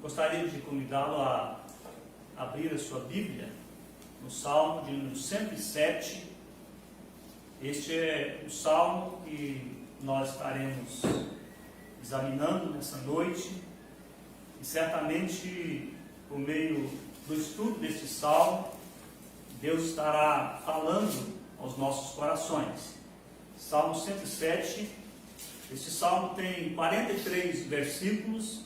Gostaria de convidá-lo a abrir a sua Bíblia no Salmo de número 107. Este é o Salmo que nós estaremos examinando nessa noite, e certamente, por meio do estudo deste Salmo, Deus estará falando aos nossos corações. Salmo 107, este Salmo tem 43 versículos.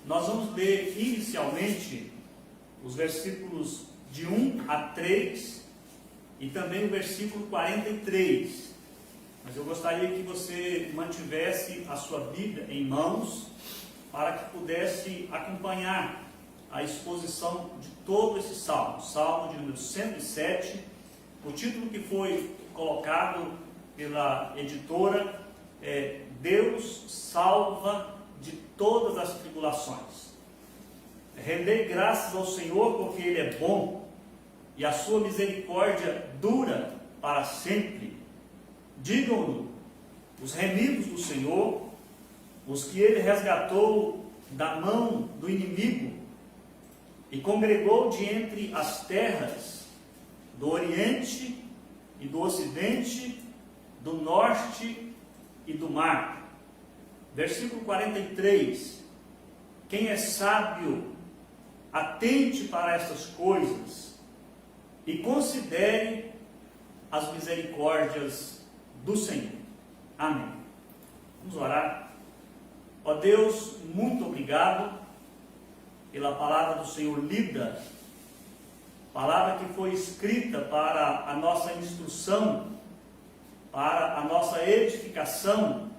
Nós vamos ler inicialmente os versículos de 1 a 3 e também o versículo 43. Mas eu gostaria que você mantivesse a sua Bíblia em mãos para que pudesse acompanhar a exposição de todo esse Salmo. Salmo de número 107, o título que foi colocado pela editora é Deus salva de todas as tribulações. Rendei graças ao Senhor, porque Ele é bom e a sua misericórdia dura para sempre. Digam-no os remidos do Senhor, os que Ele resgatou da mão do inimigo e congregou de entre as terras do Oriente e do Ocidente, do Norte e do mar. Versículo 43. Quem é sábio, atente para estas coisas e considere as misericórdias do Senhor. Amém. Vamos orar. Ó Deus, muito obrigado pela palavra do Senhor lida, palavra que foi escrita para a nossa instrução, para a nossa edificação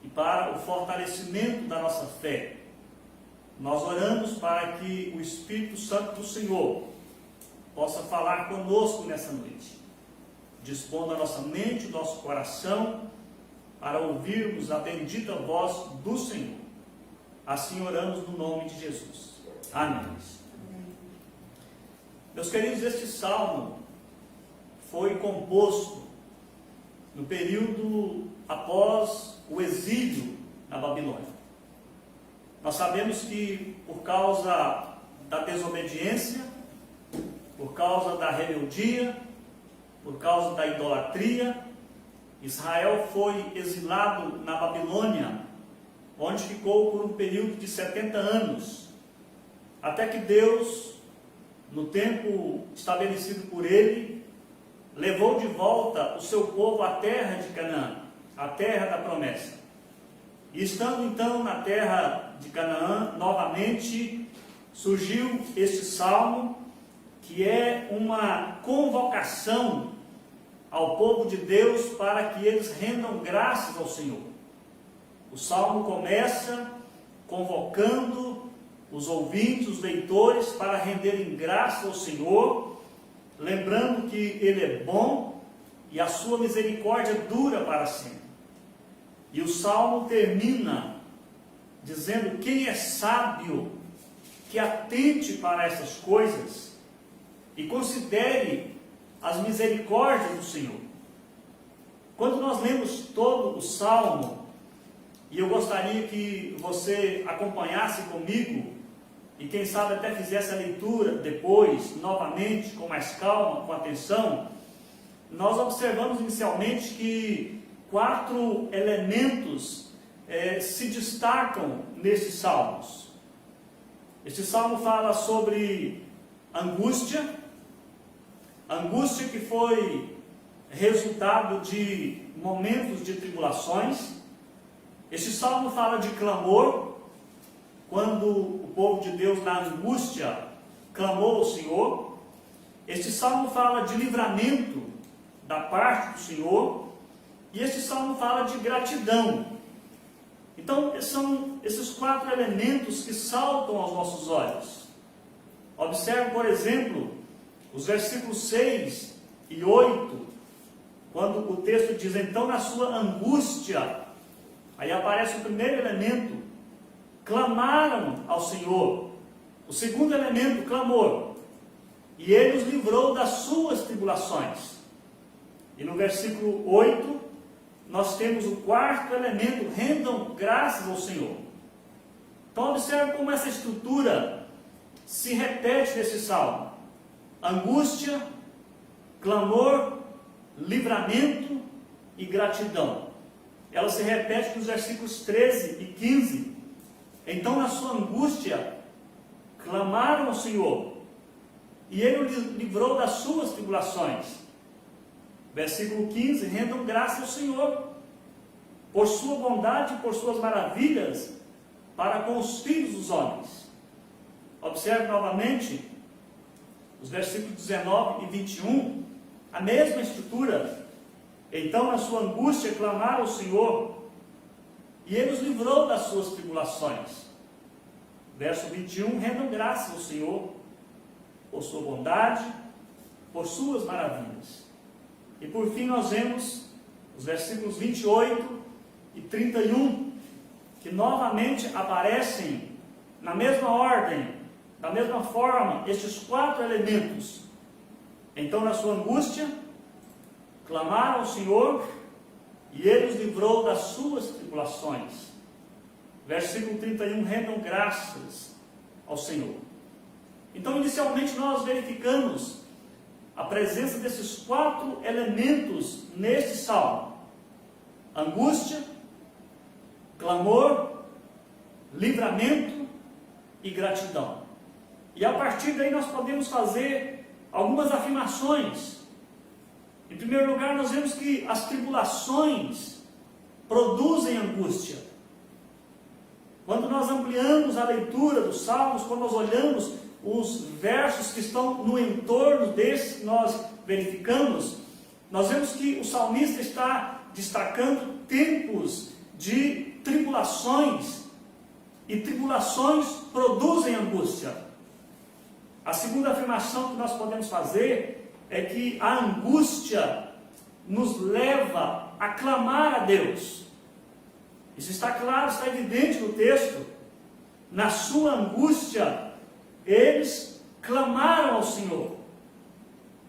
e para o fortalecimento da nossa fé. Nós oramos para que o Espírito Santo do Senhor possa falar conosco nessa noite, dispondo a nossa mente, o nosso coração, para ouvirmos a bendita voz do Senhor. Assim oramos no nome de Jesus. Amém. Meus queridos, este salmo foi composto no período após o exílio na Babilônia. Nós sabemos que por causa da desobediência, por causa da rebeldia, por causa da idolatria, Israel foi exilado na Babilônia, onde ficou por um período de 70 anos, até que Deus, no tempo estabelecido por Ele, levou de volta o seu povo à terra de Canaã, a terra da promessa. E estando então na terra de Canaã, novamente surgiu este salmo, que é uma convocação ao povo de Deus para que eles rendam graças ao Senhor. O salmo começa convocando os ouvintes, os leitores, para renderem graças ao Senhor, lembrando que Ele é bom e a sua misericórdia dura para sempre. E o salmo termina dizendo: quem é sábio, que atente para essas coisas e considere as misericórdias do Senhor. Quando nós lemos todo o salmo, e eu gostaria que você acompanhasse comigo, e quem sabe até fizesse a leitura depois, novamente, com mais calma, com atenção, nós observamos inicialmente que 4 elementos se destacam nesses salmos. Este salmo fala sobre angústia que foi resultado de momentos de tribulações. Este salmo fala de clamor, quando o povo de Deus, na angústia, clamou ao Senhor. Este salmo fala de livramento da parte do Senhor, e este salmo fala de gratidão. Então, são esses 4 elementos que saltam aos nossos olhos. Observe, por exemplo, os versículos 6 e 8, quando o texto diz: então na sua angústia, aí aparece o primeiro elemento, clamaram ao Senhor. O segundo elemento, clamor, e Ele os livrou das suas tribulações. E no versículo 8, nós temos o quarto elemento: rendam graças ao Senhor. Então observe como essa estrutura se repete nesse salmo: angústia, clamor, livramento e gratidão. Ela se repete nos versículos 13 e 15. Então, na sua angústia, clamaram ao Senhor, e Ele os livrou das suas tribulações. Versículo 15: rendam graça ao Senhor, por sua bondade e por suas maravilhas, para com os filhos dos homens. Observe novamente os versículos 19 e 21, a mesma estrutura. Então, na sua angústia, clamaram ao Senhor, e Ele os livrou das suas tribulações. Verso 21, rendam graças ao Senhor, por sua bondade, por suas maravilhas. E por fim nós vemos os versículos 28 e 31, que novamente aparecem na mesma ordem, da mesma forma, estes 4 elementos. Então, na sua angústia, clamaram ao Senhor, e Ele os livrou das suas tribulações. Versículo 31, rendam graças ao Senhor. Então, inicialmente, nós verificamos a presença desses 4 elementos neste salmo: angústia, clamor, livramento e gratidão. E a partir daí nós podemos fazer algumas afirmações. Em primeiro lugar, nós vemos que as tribulações produzem angústia. Quando nós ampliamos a leitura dos salmos, quando nós olhamos os versos que estão no entorno desse que nós verificamos, nós vemos que o salmista está destacando tempos de tribulações, e tribulações produzem angústia. A segunda afirmação que nós podemos fazer é que a angústia nos leva a clamar a Deus. Isso está claro, está evidente no texto. Na sua angústia, eles clamaram ao Senhor.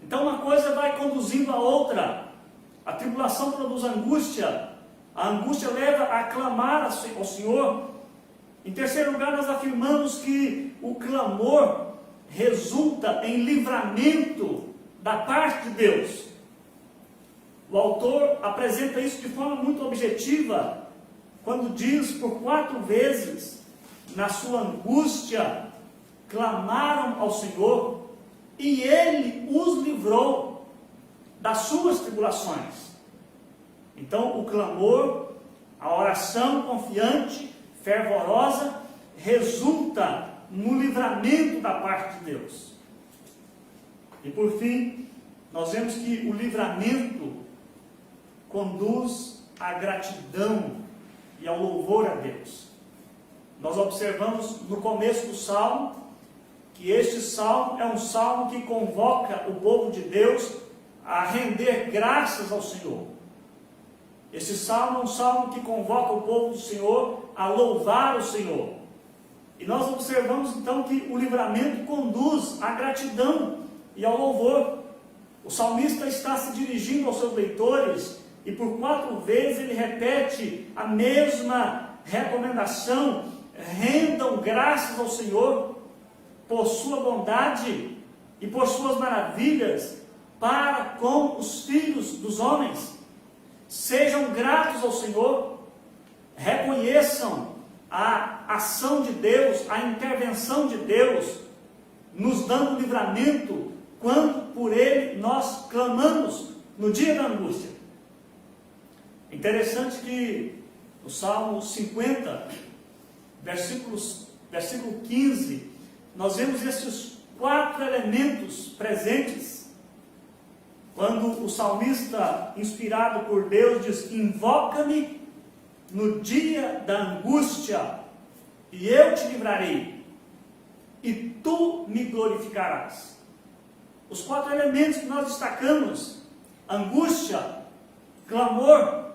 Então uma coisa vai conduzindo a outra. A tribulação produz angústia, a angústia leva a clamar ao Senhor. Em terceiro lugar, nós afirmamos que o clamor resulta em livramento da parte de Deus. O autor apresenta isso de forma muito objetiva, quando diz por 4 vezes: na sua angústia, clamaram ao Senhor, e Ele os livrou das suas tribulações. Então, o clamor, a oração confiante, fervorosa, resulta no livramento da parte de Deus. E por fim, nós vemos que o livramento conduz à gratidão e ao louvor a Deus. Nós observamos no começo do salmo que este salmo é um salmo que convoca o povo de Deus a render graças ao Senhor. Este salmo é um salmo que convoca o povo do Senhor a louvar o Senhor. E nós observamos então que o livramento conduz à gratidão e ao louvor. O salmista está se dirigindo aos seus leitores e por 4 vezes ele repete a mesma recomendação: rendam graças ao Senhor por sua bondade e por suas maravilhas para com os filhos dos homens. Sejam gratos ao Senhor, reconheçam a ação de Deus, a intervenção de Deus, nos dando livramento quando por Ele nós clamamos no dia da angústia. Interessante que no Salmo 50, versículo 15, nós vemos esses 4 elementos presentes, quando o salmista, inspirado por Deus, diz: invoca-me no dia da angústia, e eu te livrarei, e tu me glorificarás. Os 4 elementos que nós destacamos: angústia, clamor,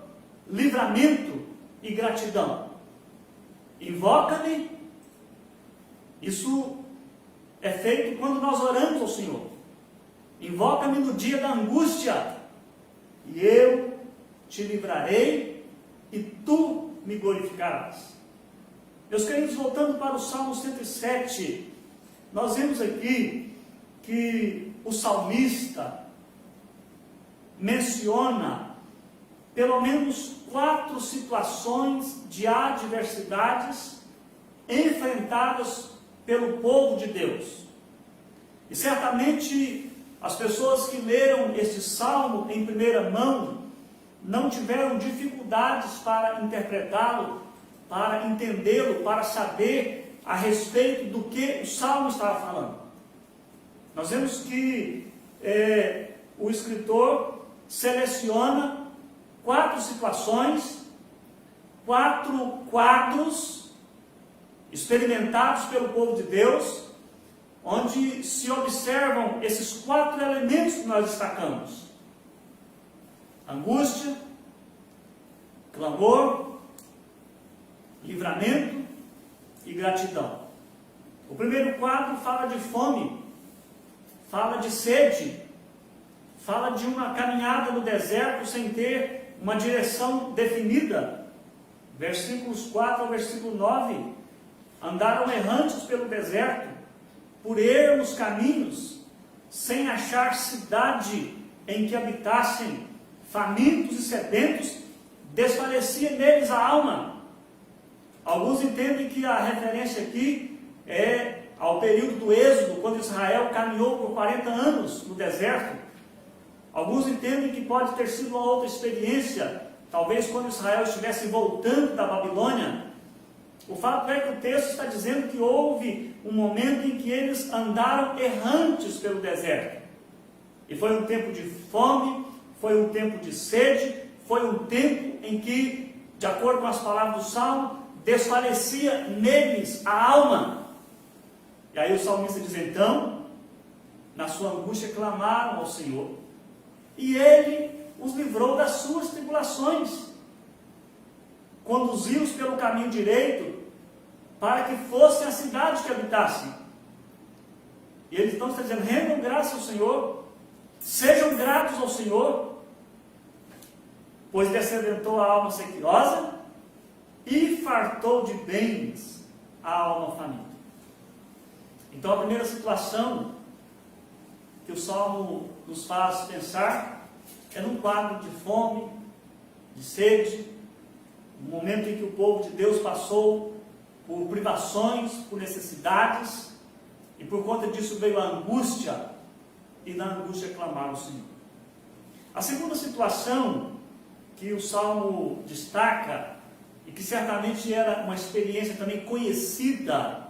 livramento e gratidão. Invoca-me, isso é feito quando nós oramos ao Senhor. Invoca-me no dia da angústia, e eu te livrarei, e tu me glorificarás. Meus queridos, voltando para o Salmo 107, nós vemos aqui que o salmista menciona pelo menos 4 situações de adversidades enfrentadas pelo povo de Deus. E certamente as pessoas que leram este salmo em primeira mão não tiveram dificuldades para interpretá-lo, para entendê-lo, para saber a respeito do que o salmo estava falando. Nós vemos que o escritor seleciona 4 situações, 4 quadros experimentados pelo povo de Deus, onde se observam esses 4 elementos que nós destacamos: angústia, clamor, livramento e gratidão. O primeiro quadro fala de fome, fala de sede, fala de uma caminhada no deserto sem ter uma direção definida. Versículos 4 ao versículo 9: andaram errantes pelo deserto, por ermos caminhos, sem achar cidade em que habitassem, famintos e sedentos, desfalecia neles a alma. Alguns entendem que a referência aqui é ao período do Êxodo, quando Israel caminhou por 40 anos no deserto. Alguns entendem que pode ter sido uma outra experiência, talvez quando Israel estivesse voltando da Babilônia. O fato é que o texto está dizendo que houve um momento em que eles andaram errantes pelo deserto. E foi um tempo de fome, foi um tempo de sede, foi um tempo em que, de acordo com as palavras do Salmo, desfalecia neles a alma. E aí o salmista diz: então, na sua angústia clamaram ao Senhor, e Ele os livrou das suas tribulações, conduziu-os pelo caminho direito, para que fossem a cidade que habitassem. E eles então estão dizendo: rendam graça ao Senhor, sejam gratos ao Senhor, pois descedentou a alma sequiosa e fartou de bens a alma faminta. Então a primeira situação que o Salmo nos faz pensar é num quadro de fome, de sede, um momento em que o povo de Deus passou por privações, por necessidades, e por conta disso veio a angústia, e na angústia clamaram ao Senhor. A segunda situação que o Salmo destaca, e que certamente era uma experiência também conhecida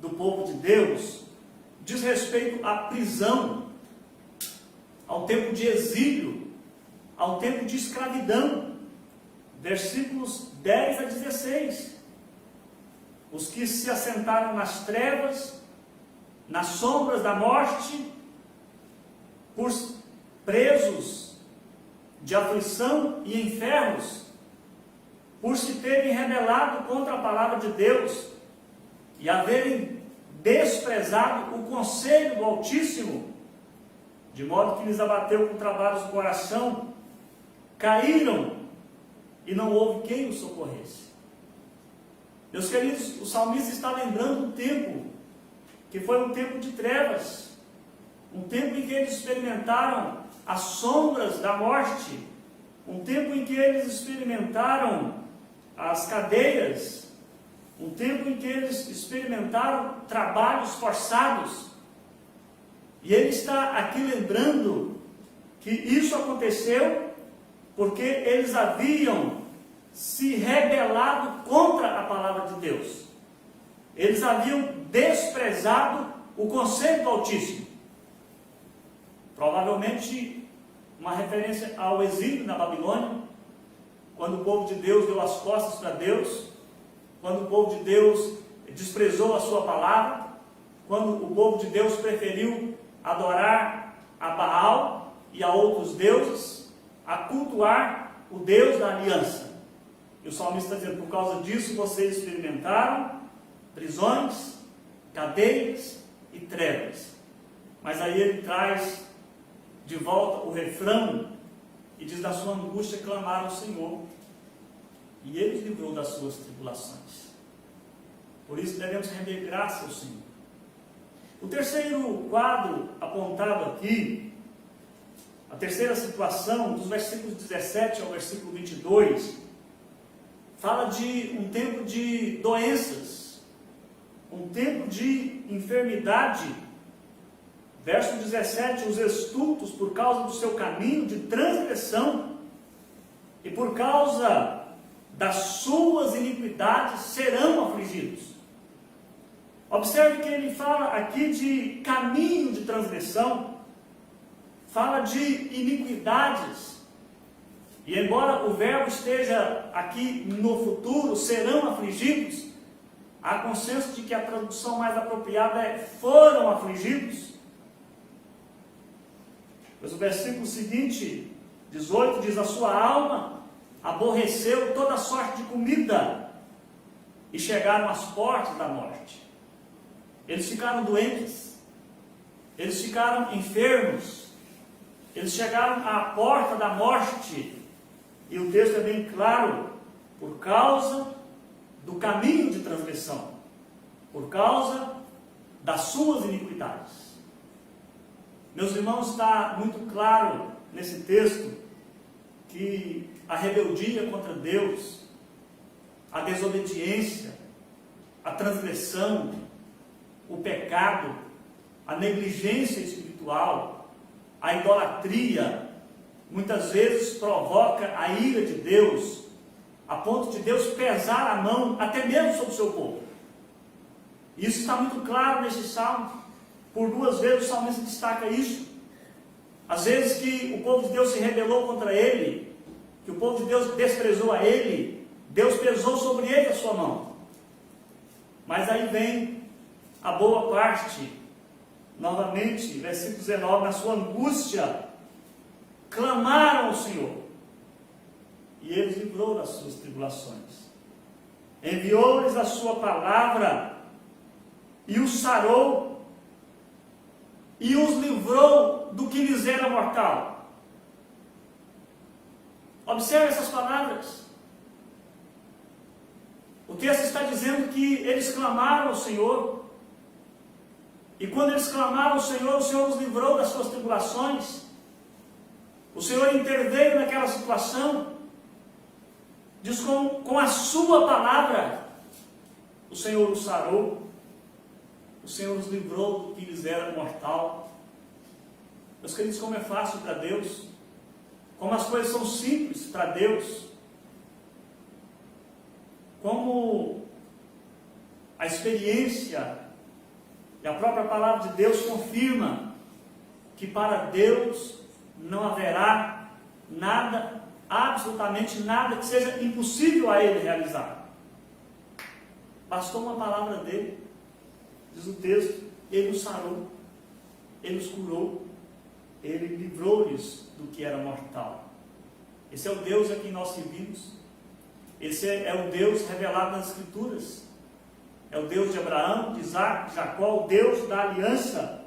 do povo de Deus, diz respeito à prisão, ao tempo de exílio, ao tempo de escravidão. Versículos 10 a 16. Os que se assentaram nas trevas, nas sombras da morte, por presos de aflição e enfermos, por se terem rebelado contra a palavra de Deus e haverem desprezado o conselho do Altíssimo, de modo que lhes abateu com trabalhos do coração, caíram e não houve quem os socorresse. Meus queridos, o salmista está lembrando um tempo que foi um tempo de trevas, um tempo em que eles experimentaram as sombras da morte, um tempo em que eles experimentaram as cadeias, um tempo em que eles experimentaram trabalhos forçados. E ele está aqui lembrando que isso aconteceu porque eles haviam se rebelado contra a palavra de Deus. Eles haviam desprezado o conselho do Altíssimo. Provavelmente uma referência ao exílio na Babilônia, quando o povo de Deus deu as costas para Deus, quando o povo de Deus desprezou a sua palavra, quando o povo de Deus preferiu adorar a Baal e a outros deuses, a cultuar o Deus da aliança. E o salmista está dizendo: por causa disso vocês experimentaram prisões, cadeias e trevas. Mas aí ele traz de volta o refrão e diz: da sua angústia clamaram ao Senhor, e Ele os livrou das suas tribulações. Por isso devemos render graça ao Senhor. O terceiro quadro apontado aqui, a terceira situação, dos versículos 17 ao versículo 22, fala de um tempo de doenças, um tempo de enfermidade. Verso 17, os estultos, por causa do seu caminho de transgressão e por causa das suas iniquidades, serão afligidos. Observe que ele fala aqui de caminho de transgressão, fala de iniquidades. E embora o verbo esteja aqui no futuro, serão afligidos, há consenso de que a tradução mais apropriada é foram afligidos. Pois o versículo seguinte, 18, diz: a sua alma aborreceu toda sorte de comida e chegaram às portas da morte. Eles ficaram doentes, eles ficaram enfermos, eles chegaram à porta da morte. E o texto é bem claro: por causa do caminho de transgressão, por causa das suas iniquidades. Meus irmãos, está muito claro nesse texto que a rebeldia contra Deus, a desobediência, a transgressão, o pecado, a negligência espiritual, a idolatria, muitas vezes provoca a ira de Deus, a ponto de Deus pesar a mão até mesmo sobre o seu povo. Isso está muito claro nesse salmo. Por duas vezes o salmista destaca isso. Às vezes que o povo de Deus se rebelou contra ele, que o povo de Deus desprezou a ele, Deus pesou sobre ele a sua mão. Mas aí vem a boa parte, novamente, versículo 19, na sua angústia, clamaram ao Senhor, e Ele os livrou das suas tribulações. Enviou-lhes a sua palavra, e os sarou, e os livrou do que lhes era mortal. Observe essas palavras. O texto está dizendo que eles clamaram ao Senhor, e quando eles clamaram ao Senhor, o Senhor os livrou das suas tribulações. O Senhor interveio naquela situação. Diz: com a sua palavra, o Senhor os sarou, o Senhor os livrou do que lhes era mortal. Meus queridos, como é fácil para Deus, como as coisas são simples para Deus, como a experiência e a própria palavra de Deus confirma que para Deus não haverá nada, absolutamente nada, que seja impossível a Ele realizar. Bastou uma palavra dele, diz o texto, Ele os sarou, Ele os curou, Ele livrou-lhes do que era mortal. Esse é o Deus a quem nós servimos. Esse é o Deus revelado nas Escrituras. É o Deus de Abraão, de Isaac, de Jacó, o Deus da aliança.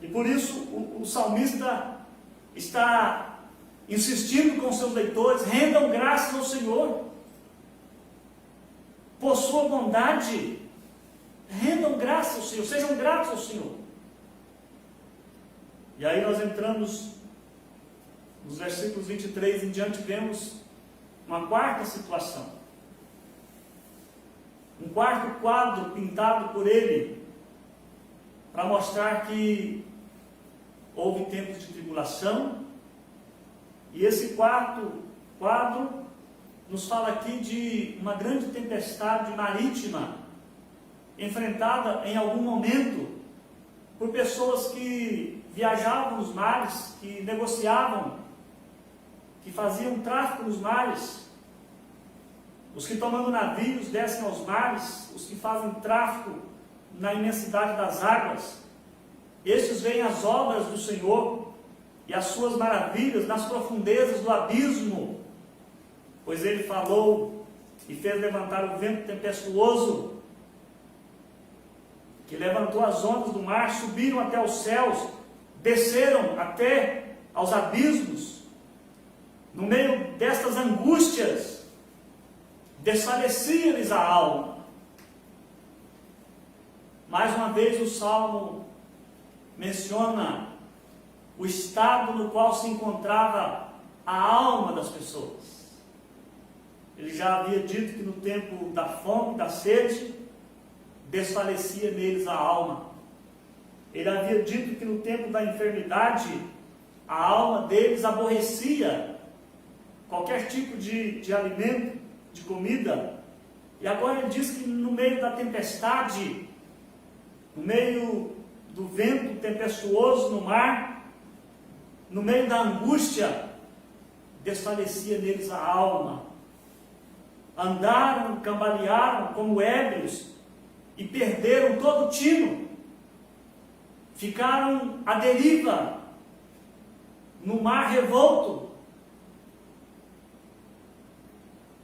E por isso o salmista está insistindo com seus leitores: rendam graças ao Senhor por sua bondade. Rendam graças ao Senhor, sejam gratos ao Senhor. E aí nós entramos nos versículos 23 em diante, vemos uma quarta situação, um quarto quadro pintado por ele, para mostrar que houve tempos de tribulação. E esse quarto quadro nos fala aqui de uma grande tempestade marítima, enfrentada em algum momento por pessoas que viajavam nos mares, que negociavam, que faziam tráfico nos mares, os que tomando navios descem aos mares, os que fazem tráfico na imensidade das águas. Estes veem as obras do Senhor e as suas maravilhas nas profundezas do abismo, pois Ele falou e fez levantar o vento tempestuoso, que levantou as ondas do mar, subiram até os céus, desceram até aos abismos. No meio destas angústias, desfalecia-lhes a alma. Mais uma vez o Salmo menciona o estado no qual se encontrava a alma das pessoas. Ele já havia dito que no tempo da fome, da sede, desfalecia neles a alma. Ele havia dito que no tempo da enfermidade, a alma deles aborrecia qualquer tipo de alimento, de comida. E agora ele diz que no meio da tempestade, no meio do vento tempestuoso no mar, no meio da angústia, desfalecia neles a alma. Andaram, cambalearam como ébrios e perderam todo o tino. Ficaram à deriva no mar revolto.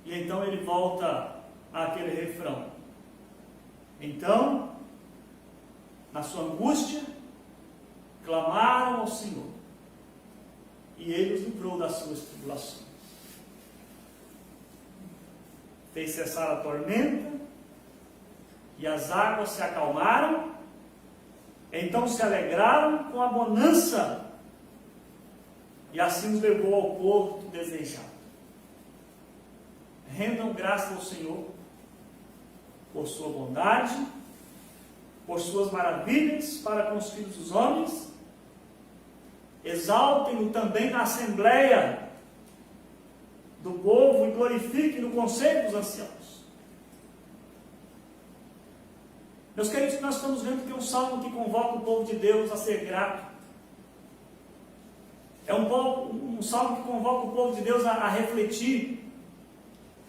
E então ele volta àquele refrão. Então, na sua angústia, clamaram ao Senhor, e Ele os livrou das suas tribulações. Fez cessar a tormenta, e as águas se acalmaram, então se alegraram com a bonança, e assim os levou ao porto desejado. Rendam graças ao Senhor por sua bondade, por suas maravilhas para com os filhos dos homens. Exaltem-no também na assembleia do povo e glorifiquem no conselho dos anciãos. Meus queridos, nós estamos vendo que é um salmo que convoca o povo de Deus a ser grato. É um salmo que convoca o povo de Deus a refletir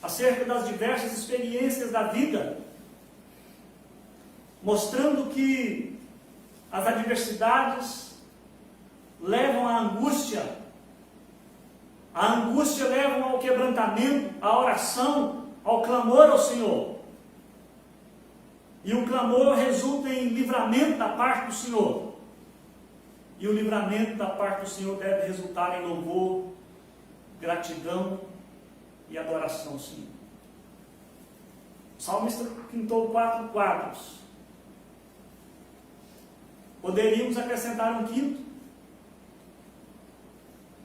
acerca das diversas experiências da vida, mostrando que as adversidades levam à angústia, a angústia leva ao quebrantamento, à oração, ao clamor ao Senhor, e o clamor resulta em livramento da parte do Senhor, e o livramento da parte do Senhor deve resultar em louvor, gratidão e adoração ao Senhor. O salmista pintou 4 quadros. Poderíamos acrescentar um quinto.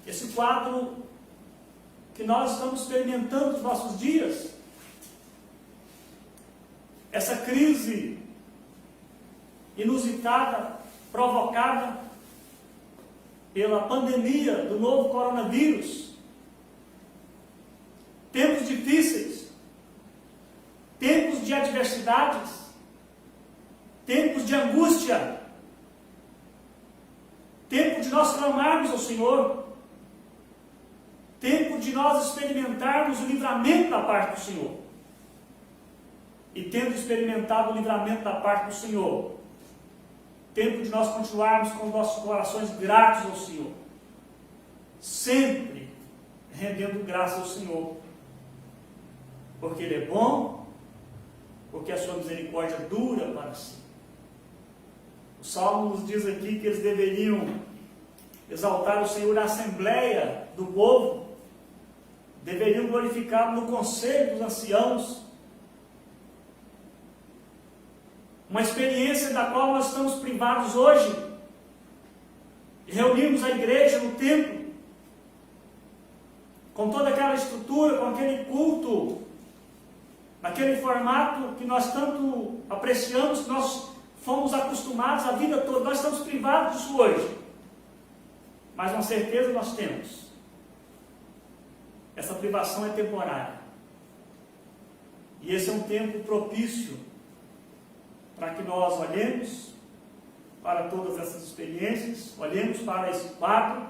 Esse quadro que nós estamos experimentando nos nossos dias, essa crise inusitada, provocada pela pandemia do novo coronavírus, tempos difíceis, tempos de adversidades, tempos de angústia, tempo de nós clamarmos ao Senhor, tempo de nós experimentarmos o livramento da parte do Senhor. E tendo experimentado o livramento da parte do Senhor, tempo de nós continuarmos com nossos corações gratos ao Senhor, sempre rendendo graças ao Senhor, porque Ele é bom, porque a sua misericórdia dura para si. O Salmo nos diz aqui que eles deveriam exaltar o Senhor na assembleia do povo, deveriam glorificá-lo no conselho dos anciãos, uma experiência da qual nós estamos privados hoje, e reunimos a igreja no templo, com toda aquela estrutura, com aquele culto, naquele formato que nós tanto apreciamos, que nós fomos acostumados a vida toda. Nós estamos privados disso hoje, mas uma certeza nós temos: essa privação é temporária, e esse é um tempo propício para que nós olhemos para todas essas experiências, olhemos para esse quadro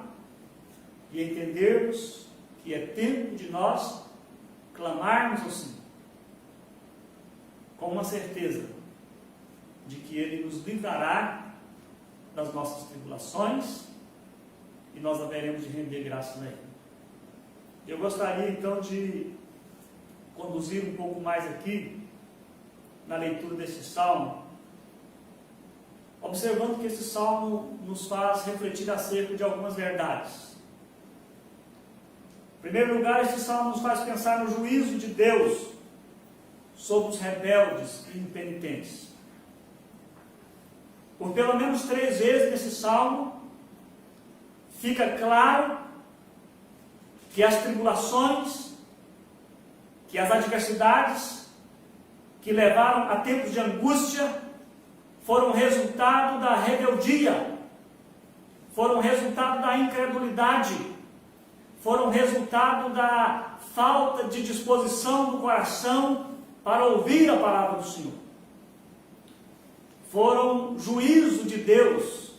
e entendermos que é tempo de nós clamarmos ao Senhor, com uma certeza de que Ele nos livrará das nossas tribulações e nós haveremos de render graças a Ele. Eu gostaria então de conduzir um pouco mais aqui na leitura desse salmo, observando que esse salmo nos faz refletir acerca de algumas verdades. Em primeiro lugar, esse salmo nos faz pensar no juízo de Deus sobre os rebeldes e impenitentes. Por pelo menos 3 vezes nesse salmo, fica claro que as tribulações, que as adversidades que levaram a tempos de angústia foram resultado da rebeldia, foram resultado da incredulidade, foram resultado da falta de disposição do coração para ouvir a palavra do Senhor. Foram juízo de Deus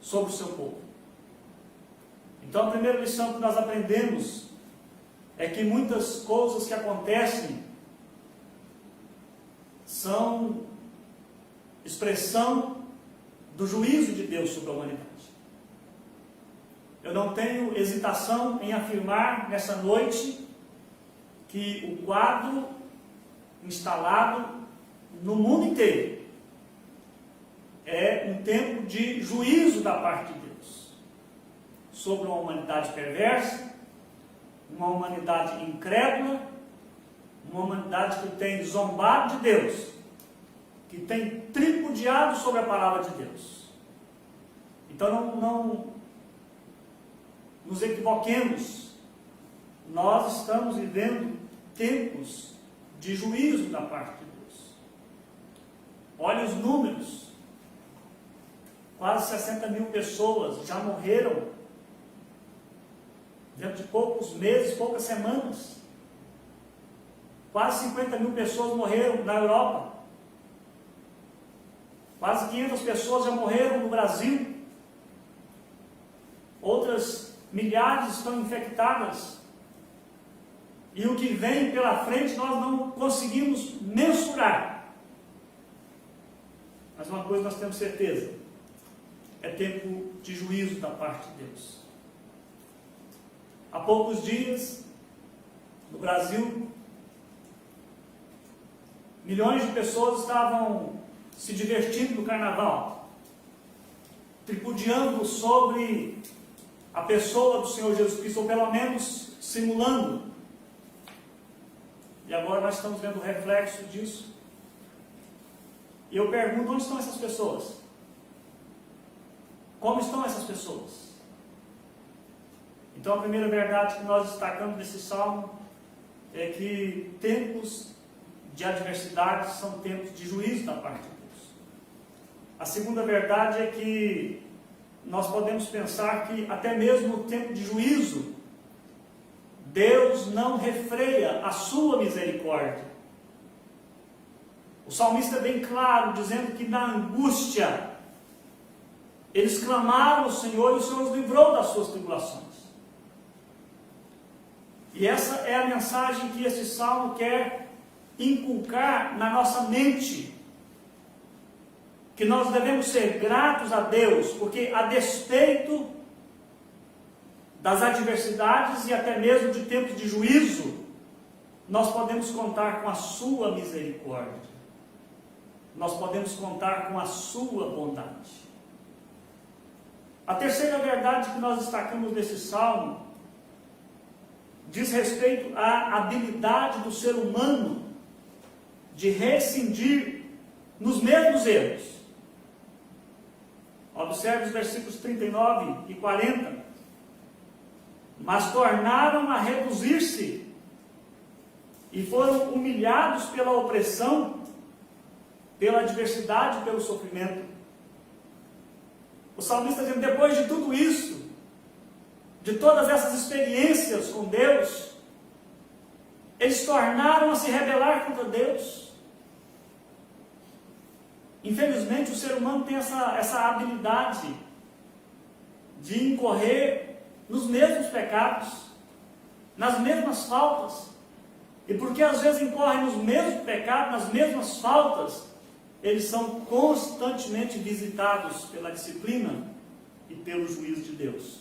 sobre o seu povo. Então, a primeira lição que nós aprendemos é que muitas coisas que acontecem são expressão do juízo de Deus sobre a humanidade. Eu não tenho hesitação em afirmar nessa noite que o quadro instalado no mundo inteiro é um tempo de juízo da parte de Deus sobre uma humanidade perversa, uma humanidade incrédula, uma humanidade que tem zombado de Deus, que tem tripudiado sobre a palavra de Deus. Então não nos equivoquemos, nós estamos vivendo tempos de juízo da parte de Deus. Olha os números, quase 60 mil pessoas já morreram dentro de poucos meses, poucas semanas. Quase 50 mil pessoas morreram na Europa. Quase 500 pessoas já morreram no Brasil. Outras milhares estão infectadas. E o que vem pela frente nós não conseguimos mensurar. Mas uma coisa nós temos certeza: é tempo de juízo da parte de Deus. Há poucos dias, no Brasil, milhões de pessoas estavam se divertindo no carnaval, tripudiando sobre a pessoa do Senhor Jesus Cristo, ou pelo menos simulando. E agora nós estamos vendo o reflexo disso. E eu pergunto, onde estão essas pessoas? Como estão essas pessoas? Então a primeira verdade que nós destacamos nesse salmo é que tempos de adversidade são tempos de juízo da parte de Deus. A segunda verdade é que nós podemos pensar que até mesmo no tempo de juízo, Deus não refreia a sua misericórdia. O salmista é bem claro, dizendo que na angústia, eles clamaram ao Senhor e o Senhor os livrou das suas tribulações. E essa é a mensagem que esse salmo quer inculcar na nossa mente, que nós devemos ser gratos a Deus, porque a despeito das adversidades e até mesmo de tempos de juízo, nós podemos contar com a sua misericórdia, nós podemos contar com a sua bondade. A terceira verdade que nós destacamos nesse salmo diz respeito à habilidade do ser humano de rescindir nos mesmos erros. Observe os versículos 39 e 40. Mas tornaram a reduzir-se e foram humilhados pela opressão, pela adversidade, pelo sofrimento. O salmista dizendo, depois de tudo isso, de todas essas experiências com Deus, eles tornaram a se rebelar contra Deus. Infelizmente, o ser humano tem essa habilidade de incorrer nos mesmos pecados, nas mesmas faltas. E porque às vezes incorrem nos mesmos pecados, nas mesmas faltas, eles são constantemente visitados pela disciplina e pelo juízo de Deus.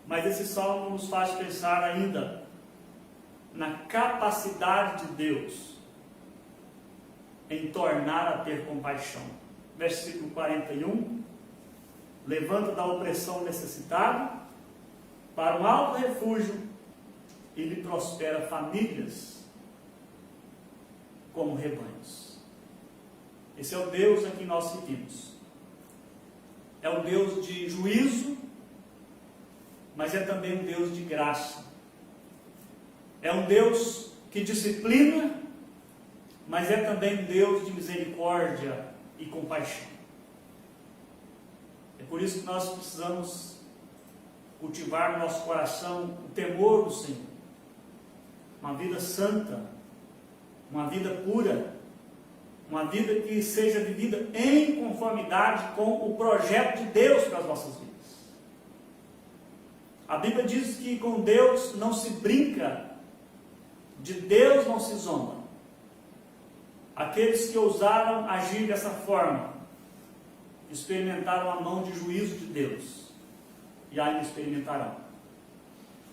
Mas esse salmo nos faz pensar ainda na capacidade de Deus em tornar a ter compaixão. Versículo 41. Levanta da opressão necessitado para um alto refúgio e lhe prospera famílias como rebanhos. Esse é o Deus a quem nós seguimos. É um Deus de juízo, mas é também um Deus de graça. É um Deus que disciplina, mas é também um Deus de misericórdia e compaixão. É por isso que nós precisamos cultivar no nosso coração o temor do Senhor. Uma vida santa, uma vida pura, uma vida que seja vivida em conformidade com o projeto de Deus para as nossas vidas. A Bíblia diz que com Deus não se brinca, de Deus não se zomba. Aqueles que ousaram agir dessa forma, experimentaram a mão de juízo de Deus, e ainda experimentarão.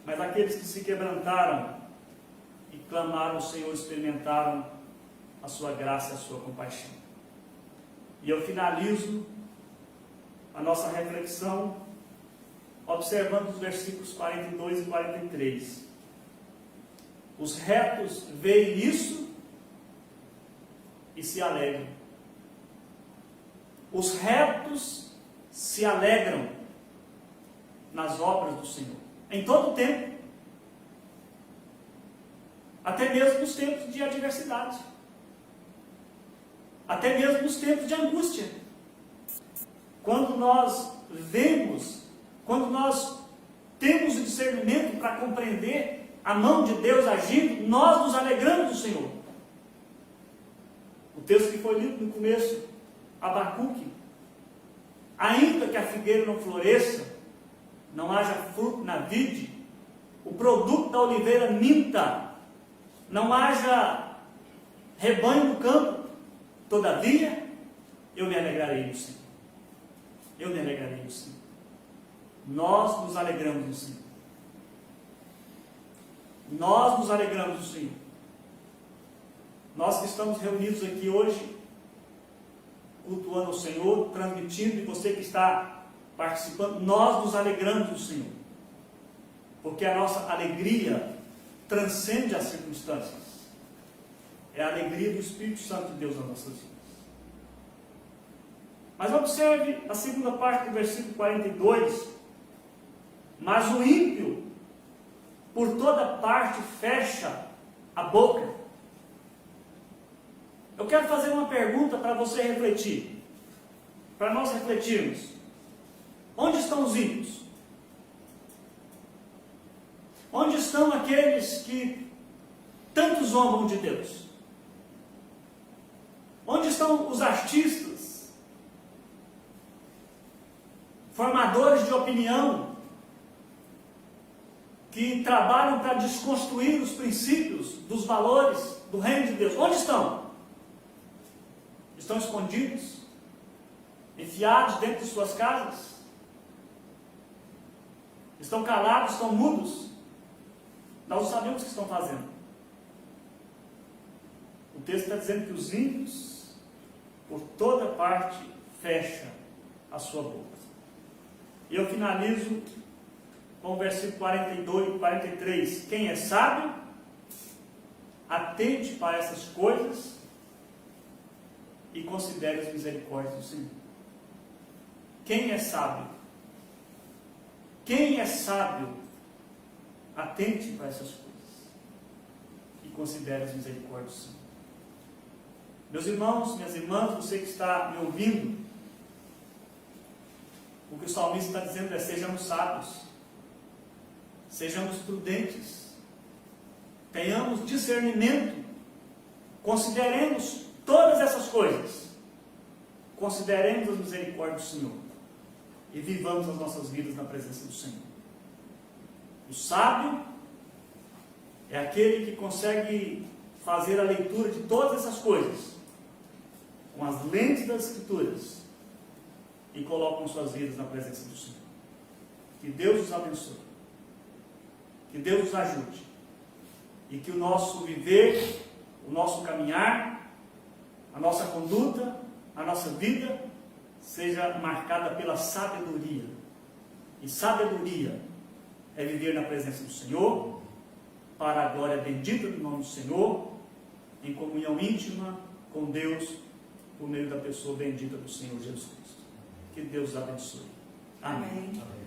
Mas aqueles que se quebrantaram e clamaram ao Senhor, experimentaram a sua graça e a sua compaixão. E eu finalizo a nossa reflexão observando os versículos 42 e 43. Os retos veem isso e se alegram. Os retos se alegram nas obras do Senhor, em todo o tempo, até mesmo nos tempos de adversidade, até mesmo nos tempos de angústia. Quando nós vemos, quando nós temos o discernimento para compreender a mão de Deus agindo, nós nos alegramos do Senhor. O texto que foi lido no começo, Abacuque: ainda que a figueira não floresça, não haja fruto na vide, o produto da oliveira minta, não haja rebanho no campo, todavia eu me alegrarei no Senhor. Eu me alegrarei no Senhor. Nós nos alegramos no Senhor. Nós nos alegramos no Senhor. Nós que estamos reunidos aqui hoje, cultuando o Senhor, transmitindo, e você que está participando, nós nos alegramos no Senhor, porque a nossa alegria transcende as circunstâncias. É a alegria do Espírito Santo de Deus nas nossas vidas. Mas observe a segunda parte do versículo 42. Mas o ímpio por toda parte fecha a boca. Eu quero fazer uma pergunta para você refletir, para nós refletirmos. Onde estão os ímpios? Onde estão aqueles que tanto zombam de Deus? Onde estão os artistas, formadores de opinião, que trabalham para desconstruir os princípios, dos valores do reino de Deus? Onde estão? Estão escondidos? Enfiados dentro de suas casas? Estão calados? Estão mudos? Nós não sabemos o que estão fazendo. O texto está dizendo que os ímpios, por toda parte, fecham a sua boca. E eu finalizo com o versículo 42 e 43. Quem é sábio, atente para essas coisas e considere as misericórdias do Senhor. Quem é sábio? Quem é sábio, atente para essas coisas e considere as misericórdias do Senhor. Meus irmãos, minhas irmãs, você que está me ouvindo, o que o salmista está dizendo é: sejamos sábios, sejamos prudentes, tenhamos discernimento, consideremos todas essas coisas, consideremos as misericórdias do Senhor e vivamos as nossas vidas na presença do Senhor. O sábio é aquele que consegue fazer a leitura de todas essas coisas com as lentes das Escrituras e colocam suas vidas na presença do Senhor. Que Deus os abençoe, que Deus nos ajude, e que o nosso viver, o nosso caminhar, a nossa conduta, a nossa vida seja marcada pela sabedoria. E sabedoria é viver na presença do Senhor, para a glória bendita do nome do Senhor, em comunhão íntima com Deus por meio da pessoa bendita do Senhor Jesus Cristo. Que Deus abençoe. Amém. Amém.